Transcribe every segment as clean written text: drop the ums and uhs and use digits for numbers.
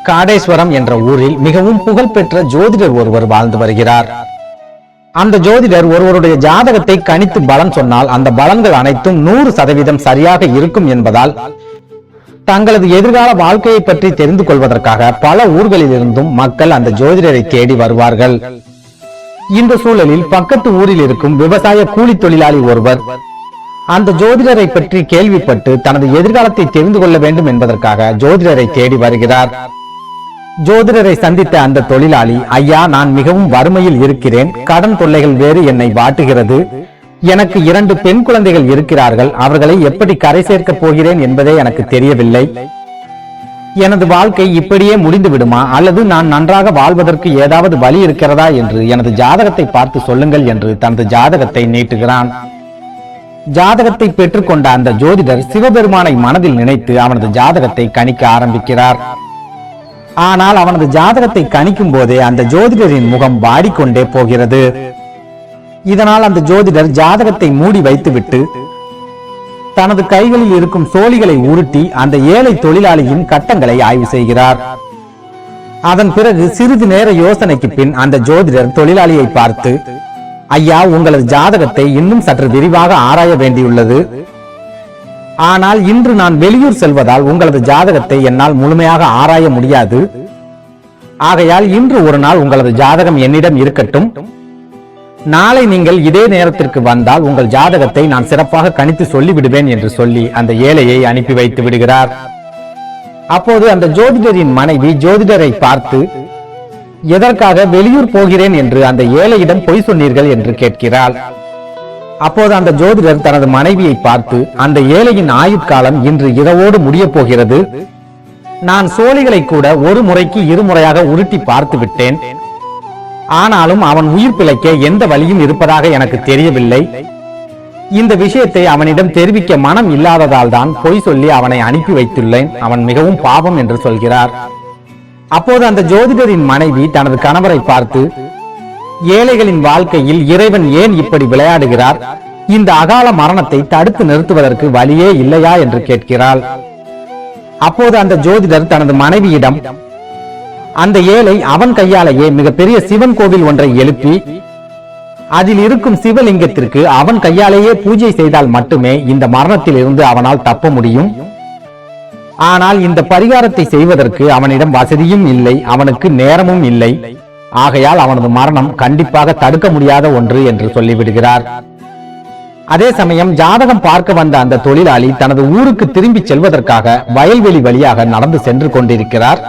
காடேஸ்வரம் என்ற ஊரில் மிகவும் புகழ்பெற்ற ஜோதிடர் ஒருவர் வாழ்ந்து வருகிறார். அந்த ஜோதிடர் ஒருவருடைய ஜாதகத்தை கணித்து பலன் சொன்னால் அந்த பலன்கள் அனைத்தும் 100% சரியாக இருக்கும் என்பதால் தங்களது எதிர்கால வாழ்க்கையை பற்றி தெரிந்து கொள்வதற்காக பல ஊர்களில் இருந்தும் மக்கள் அந்த ஜோதிடரை தேடி வருவார்கள். இந்த சூழலில் பக்கத்து ஊரில் இருக்கும் விவசாய கூலி தொழிலாளி ஒருவர் அந்த ஜோதிடரை பற்றி கேள்விப்பட்டு தனது எதிர்காலத்தை தெரிந்து கொள்ள வேண்டும் என்பதற்காக ஜோதிடரை தேடி வருகிறார். ஜோதிடரை சந்தித்த அந்த தொழிலாளி, ஐயா, நான் மிகவும் வறுமையில் இருக்கிறேன். கடன் தொல்லைகள் வேறு என்னை வாட்டுகிறது. எனக்கு 2 பெண் குழந்தைகள் இருக்கிறார்கள். அவர்களை எப்படி கரை சேர்க்கப் போகிறேன் என்பதே எனக்கு தெரியவில்லை. எனது வாழ்க்கை இப்படியே முடிந்து விடுமா, அல்லது நான் நன்றாக வாழ்வதற்கு ஏதாவது வழி இருக்கிறதா என்று எனது ஜாதகத்தை பார்த்து சொல்லுங்கள் என்று தனது ஜாதகத்தை நீட்டுகிறான். ஜாதகத்தை பெற்றுக்கொண்ட அந்த ஜோதிடர் சிவபெருமானை மனதில் நினைத்து அவனது ஜாதகத்தை கணிக்க ஆரம்பிக்கிறார். ஆனால் அவனது ஜாதகத்தை கணிக்கும் போதே அந்த ஜோதிடரின் முகம் வாடிக்கொண்டே போகிறது. இதனால் அந்த ஜோதிடர் ஜாதகத்தை மூடி வைத்துவிட்டு தனது கைகளில் இருக்கும் சோழிகளை உருட்டி அந்த ஏழை தொழிலாளியின் கட்டங்களை ஆய்வு செய்கிறார். அதன் பிறகு சிறிது நேர யோசனைக்கு பின் அந்த ஜோதிடர் தொழிலாளியை பார்த்து, ஐயா, உங்களது ஜாதகத்தை இன்னும் சற்று விரிவாக ஆராய வேண்டியுள்ளது. ஆனால் இன்று நான் வெளியூர் செல்வதால் உங்களது ஜாதகத்தை என்னால் முழுமையாக ஆராய முடியாது. ஆகையால் இன்று ஒரு நாள் உங்களது ஜாதகம் என்னிடம் இருக்கட்டும். நாளை நீங்கள் இதே நேரத்திற்கு வந்தால் உங்கள் ஜாதகத்தை நான் சிறப்பாக கணித்து சொல்லிவிடுவேன் என்று சொல்லி அந்த ஏழையை அனுப்பி வைத்து விடுகிறார். அப்போது அந்த ஜோதிடரின் மனைவி ஜோதிடரை பார்த்து, எதற்காக வெளியூர் போகிறேன் என்று அந்த ஏழையிடம் பொய் சொன்னீர்கள் என்று கேட்கிறாள். அப்போது அந்த ஜோதிடர் தனது மனைவியை பார்த்து, அந்த ஏழையின் ஆயுட்காலம் இன்று இரவோடு முடிய போகிறது. நான் சோழிகளை கூட ஒரு முறைக்கு 2 முறையாக உருட்டி பார்த்து விட்டேன். ஆனாலும் அவன் உயிர் பிழைக்க எந்த வழியும் இருப்பதாக எனக்கு தெரியவில்லை. இந்த விஷயத்தை அவனிடம் தெரிவிக்க மனம் இல்லாததால் தான் பொய் சொல்லி அவனை அனுப்பி வைத்துள்ளேன். அவன் மிகவும் பாவம் என்று சொல்கிறார். அப்போது அந்த ஜோதிடரின் மனைவி தனது கணவரை பார்த்து, ஏழைகளின் வாழ்க்கையில் இறைவன் ஏன் இப்படி விளையாடுகிறார்? இந்த அகால மரணத்தை தடுத்து நிறுத்துவதற்கு வழியே இல்லையா என்று கேட்கிறாள். அப்போது அந்த ஜோதிடர் தனது மனைவியிடம், அந்த ஏழை அவன் கையாலேயே மிகப்பெரிய சிவன் கோவில் ஒன்றை எழுப்பி அதில் இருக்கும் சிவலிங்கத்திற்கு அவன் கையாலேயே பூஜை செய்தால் மட்டுமே இந்த மரணத்தில் இருந்து அவனால் தப்ப முடியும். ஆனால் இந்த பரிகாரத்தை செய்வதற்கு அவனிடம் வசதியும் இல்லை, அவனுக்கு நேரமும் இல்லை. ஆகையால் அவனது மரணம் கண்டிப்பாக தடுக்க முடியாத ஒன்று என்று சொல்லிவிடுகிறார். அதே சமயம் ஜாதகம் பார்க்க வந்த அந்த தொழிலாளி தனது ஊருக்கு திரும்பி செல்வதற்காக வயல்வெளி வழியாக நடந்து சென்று கொண்டிருக்கிறார்.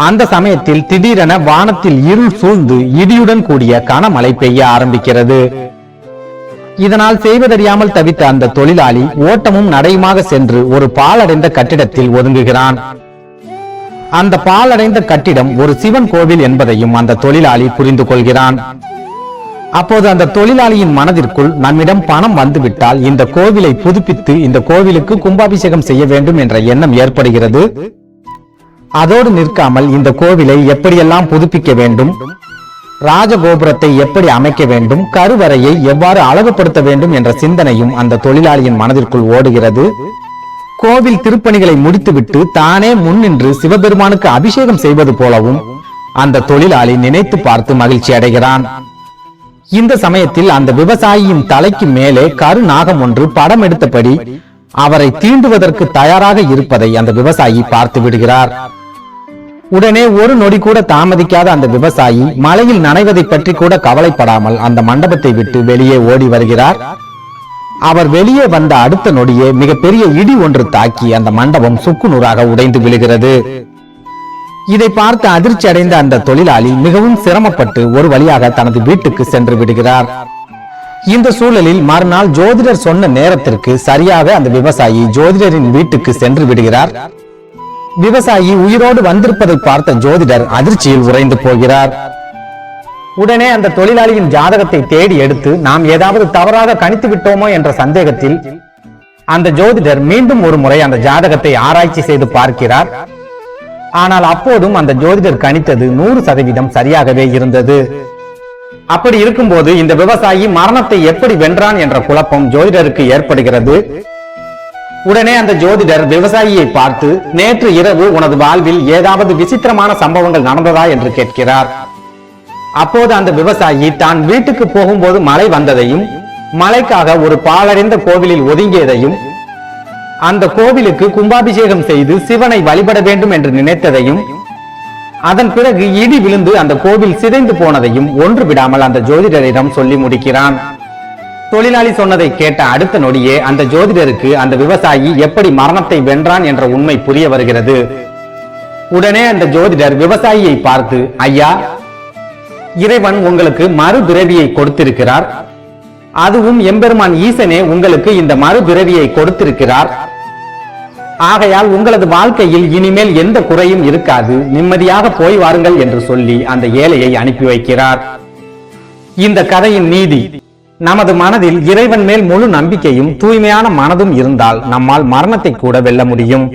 அந்த சமயத்தில் திடீரென வானத்தில் இருள் சூழ்ந்து இடியுடன் கூடிய கனமழை பெய்ய ஆரம்பிக்கிறது. இதனால் செய்வதறியாமல் தவித்த அந்த தொழிலாளி ஓட்டமும் நடையுமாக சென்று ஒரு பாழடைந்த கட்டிடத்தில் ஒதுங்குகிறான். அந்த பாழடைந்த கட்டிடம் ஒரு சிவன் கோவில் என்பதையும் அந்த தொழிலாளி புரிந்து கொள்கிறான். அப்போது அந்த தொழிலாளியின் மனதிற்குள், நம்மிடம் பணம் வந்துவிட்டால் இந்த கோவிலை புதுப்பித்து இந்த கோவிலுக்கு கும்பாபிஷேகம் செய்ய வேண்டும் என்ற எண்ணம் ஏற்படுகிறது. அதோடு நிற்காமல் இந்த கோவிலை எப்படியெல்லாம் புதுப்பிக்க வேண்டும், ராஜகோபுரத்தை எப்படி அமைக்க வேண்டும், கருவறையை எவ்வாறு அழகுபடுத்த வேண்டும் என்ற சிந்தனையும் அந்த தொழிலாளியின் மனதிற்குள் ஓடுகிறது. கோவில் திருப்பணிகளை முடித்துவிட்டு தானே முன்னின்று சிவபெருமானுக்கு அபிஷேகம் செய்வது போலவும் அந்த தொழிலாளி நினைத்து பார்த்து மகிழ்ச்சி அடைகிறான். இந்த சமயத்தில் அந்த விவசாயியின் தலைக்கு மேலே கருநாகம் ஒன்று படம் எடுத்தபடி அவரை தீண்டுவதற்கு தயாராக இருப்பதை அந்த விவசாயி பார்த்து விடுகிறார். உடனே ஒரு நொடி கூட தாமதிக்காத அந்த விவசாயி மலையில் நனைவதை பற்றி கூட கவலைப்படாமல் அந்த மண்டபத்தை விட்டு வெளியே ஓடி வருகிறார். அவர் வெளியே வந்த அடுத்த நொடியே மிகப்பெரிய இடி ஒன்று தாக்கி அந்த மண்டபம் சுக்குநூறாக உடைந்து விழுகிறது. இதை பார்த்து அதிர்ச்சி அடைந்த அந்த தொழிலாளி மிகவும் சிரமப்பட்டு ஒரு வழியாக தனது வீட்டுக்கு சென்று விடுகிறார். இந்த சூழலில் மறுநாள் ஜோதிடர் சொன்ன நேரத்திற்கு சரியாக அந்த விவசாயி ஜோதிடரின் வீட்டுக்கு சென்று விடுகிறார். விவசாயி உயிரோடு வந்திருப்பதை பார்த்த ஜோதிடர் அதிர்ச்சியில் உறைந்து போகிறார். உடனே அந்த தொழிலாளியின் ஜாதகத்தை தேடி எடுத்து நாம் ஏதாவது தவறாக கணித்து விட்டோமோ என்ற சந்தேகத்தில் அந்த ஜோதிடர் மீண்டும் ஒரு முறை அந்த ஜாதகத்தை ஆராய்ச்சி செய்து பார்க்கிறார். ஆனால் அப்போதும் அந்த ஜோதிடர் கணித்தது 100% சரியாகவே இருந்தது. அப்படி இருக்கும்போது இந்த விவசாயி மரணத்தை எப்படி வென்றான் என்ற குழப்பம் ஜோதிடருக்கு ஏற்படுகிறது. உடனே அந்த ஜோதிடர் விவசாயியை பார்த்து, நேற்று இரவு உனது வாழ்வில் ஏதாவது விசித்திரமான சம்பவங்கள் நடந்ததா என்று கேட்கிறார். அப்போது அந்த விவசாயி தான் வீட்டுக்கு போகும்போது மழை வந்ததையும், மழைக்காக ஒரு பாழடைந்த கோவிலில் ஒதுங்கியதையும், அந்த கோவிலுக்கு கும்பாபிஷேகம் செய்து சிவனை வழிபட வேண்டும் என்று நினைத்ததையும், அதன் பிறகு இடி விழுந்து அந்த கோவில் சிதைந்து போனதையும் ஒன்று விடாமல் அந்த ஜோதிடரிடம் சொல்லி முடிக்கிறான். தொழிலாளி சொன்னதை கேட்ட அடுத்த நொடியே அந்த ஜோதிடருக்கு அந்த விவசாயி எப்படி மரணத்தை வென்றான் என்ற உண்மை புரிய வருகிறது. உடனே அந்த ஜோதிடர் விவசாயியை பார்த்து, ஐயா, இறைவன் உங்களுக்கு மறுபிறவியை கொடுத்திருக்கிறார். அதுவும் எம்பெருமான் ஈசனே உங்களுக்கு இந்த மறுபிறவியை கொடுத்திருக்கிறார். ஆகையால் உங்களது வாழ்க்கையில் இனிமேல் எந்த குறையும் இருக்காது, நிம்மதியாக போய் வாருங்கள் என்று சொல்லி அந்த ஏழையை அனுப்பி வைக்கிறார். இந்த கதையின் நீதி, நமது மனதில் இறைவன் மேல் முழு நம்பிக்கையும் தூய்மையான மனதும் இருந்தால் நம்மால் மரணத்தை கூட வெல்ல முடியும்.